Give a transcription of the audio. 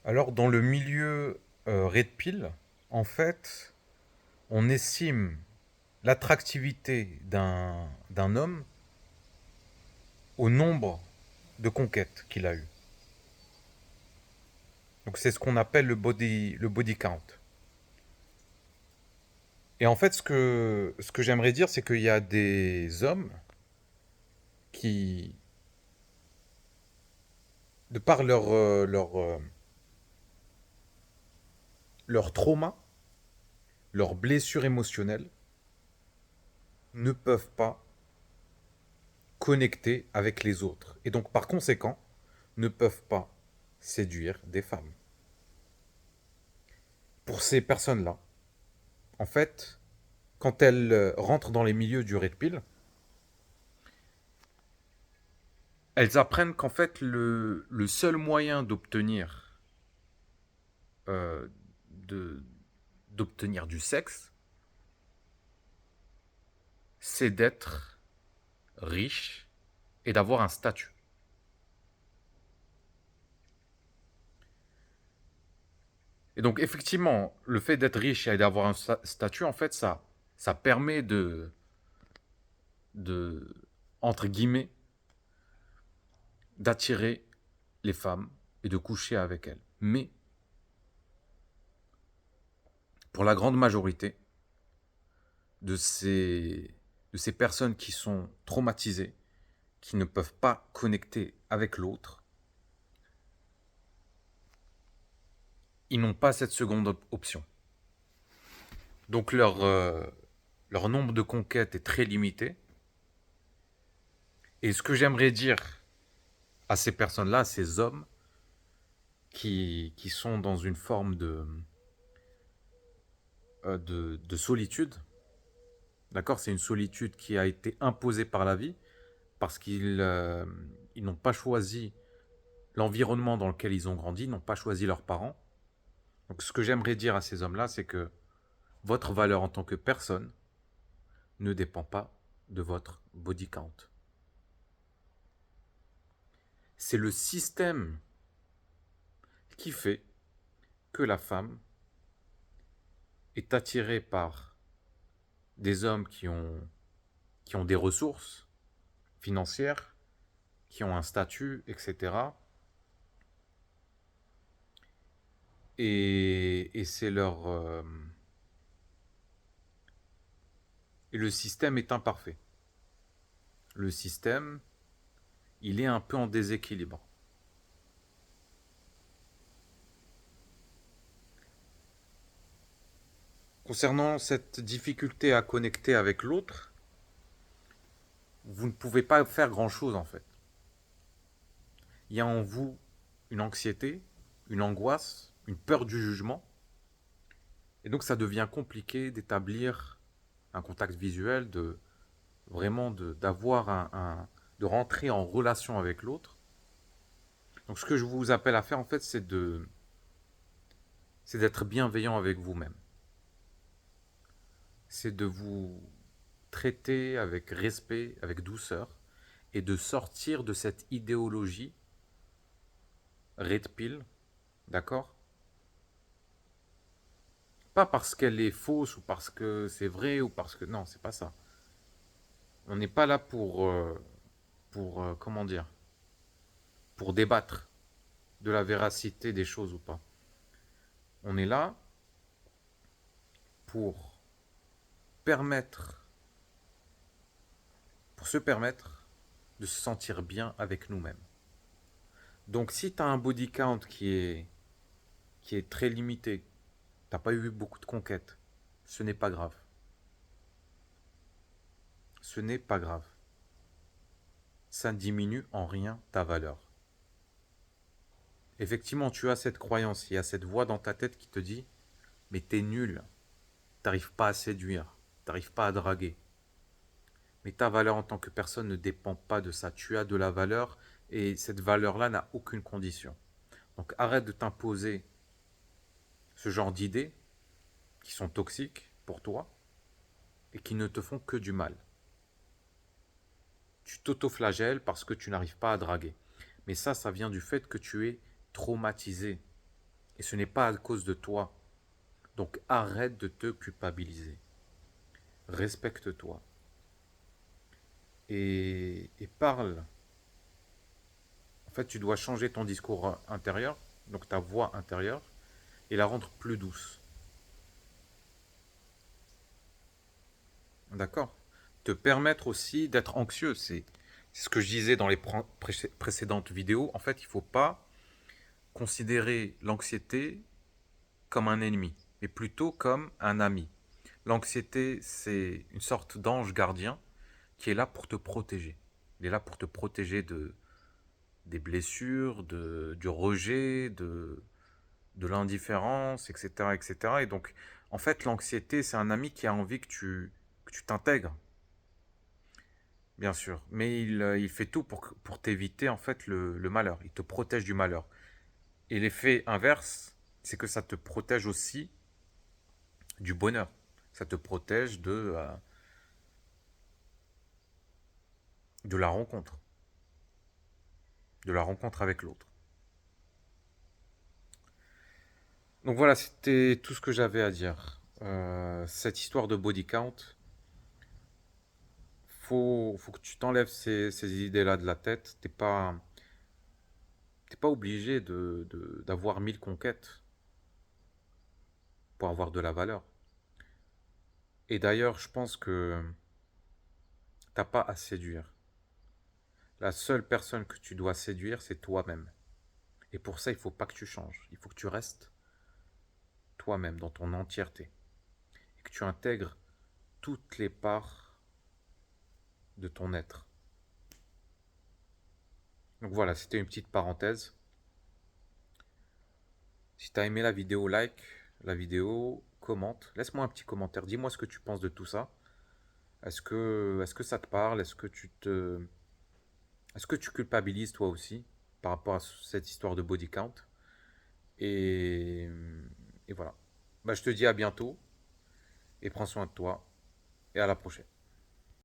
Alors, dans le milieu Red Pill, en fait, on estime l'attractivité d'un homme au nombre de conquêtes qu'il a eues. Donc, c'est ce qu'on appelle le body count. Et en fait, ce que j'aimerais dire, c'est qu'il y a des hommes qui, de par leur trauma, leur blessure émotionnelle, ne peuvent pas connecter avec les autres. Et donc, par conséquent, ne peuvent pas séduire des femmes. Pour ces personnes-là, en fait, quand elles rentrent dans les milieux du red pill, elles apprennent qu'en fait, le seul moyen euh, de- d'obtenir du sexe, c'est d'être riche et d'avoir un statut. Et donc, effectivement, le fait d'être riche et d'avoir un statut, en fait, ça permet de, entre guillemets, d'attirer les femmes et de coucher avec elles. Mais, pour la grande majorité de de ces personnes qui sont traumatisées, qui ne peuvent pas connecter avec l'autre, ils n'ont pas cette seconde option. Donc leur nombre de conquêtes est très limité. Et ce que j'aimerais dire à ces personnes-là, à ces hommes qui sont dans une forme de solitude, d'accord. C'est une solitude qui a été imposée par la vie parce ils n'ont pas choisi l'environnement dans lequel ils ont grandi, n'ont pas choisi leurs parents. Donc ce que j'aimerais dire à ces hommes-là, c'est que votre valeur en tant que personne ne dépend pas de votre body count. C'est le système qui fait que la femme est attirée par des hommes qui ont des ressources financières, qui ont un statut, etc. Et c'est et le système est imparfait. Le système, il est un peu en déséquilibre. Concernant cette difficulté à connecter avec l'autre, vous ne pouvez pas faire grand-chose en fait. Il y a en vous une anxiété, une angoisse, une peur du jugement, et donc ça devient compliqué d'établir un contact visuel, de vraiment d'avoir de rentrer en relation avec l'autre. Donc ce que je vous appelle à faire en fait, c'est d'être bienveillant avec vous-même. C'est de vous traiter avec respect, avec douceur, et de sortir de cette idéologie red pill, d'accord. Pas parce qu'elle est fausse ou parce que c'est vrai ou parce que non, c'est pas ça. On n'est pas là pour comment dire, pour débattre de la véracité des choses ou pas. On est là pour permettre, pour se permettre de se sentir bien avec nous-mêmes. Donc si tu as un body count qui est très limité, t'as pas eu beaucoup de conquêtes, ce n'est pas grave. Ce n'est pas grave. Ça ne diminue en rien ta valeur. Effectivement, tu as cette croyance, il y a cette voix dans ta tête qui te dit mais t'es nul, t'arrives pas à séduire, t'arrives pas à draguer. Mais ta valeur en tant que personne ne dépend pas de ça. Tu as de la valeur et cette valeur-là n'a aucune condition. Donc arrête de t'imposer ce genre d'idées qui sont toxiques pour toi et qui ne te font que du mal. Tu t'autoflagelles parce que tu n'arrives pas à draguer. Mais ça vient du fait que tu es traumatisé. Et ce n'est pas à cause de toi. Donc arrête de te culpabiliser. Respecte-toi. Et parle. En fait, tu dois changer ton discours intérieur, donc ta voix intérieure, et la rendre plus douce. D'accord? Te permettre aussi d'être anxieux. C'est ce que je disais dans les précédentes vidéos. En fait, il ne faut pas considérer l'anxiété comme un ennemi, mais plutôt comme un ami. L'anxiété, c'est une sorte d'ange gardien qui est là pour te protéger. Il est là pour te protéger des blessures, du rejet, de l'indifférence, etc., etc. Et cetera. Et donc, en fait, l'anxiété, c'est un ami qui a envie que tu t'intègres, bien sûr. Mais il fait tout pour t'éviter, en fait, le malheur. Il te protège du malheur. Et l'effet inverse, c'est que ça te protège aussi du bonheur. Ça te protège de la rencontre avec l'autre. Donc voilà, c'était tout ce que j'avais à dire. Cette histoire de body count, faut que tu t'enlèves ces idées-là de la tête. T'es pas obligé d'avoir 1000 conquêtes pour avoir de la valeur. Et d'ailleurs, je pense que t'as pas à séduire. La seule personne que tu dois séduire, c'est toi-même. Et pour ça, il faut pas que tu changes. Il faut que tu restes toi-même dans ton entièreté. Et que tu intègres toutes les parts de ton être. Donc voilà, c'était une petite parenthèse. Si tu as aimé la vidéo, like la vidéo, commente. Laisse-moi un petit commentaire. Dis-moi ce que tu penses de tout ça. Est-ce que ça te parle? Est-ce que tu culpabilises toi aussi par rapport à cette histoire de body count? Et, et voilà. Bah, je te dis à bientôt et prends soin de toi et à la prochaine.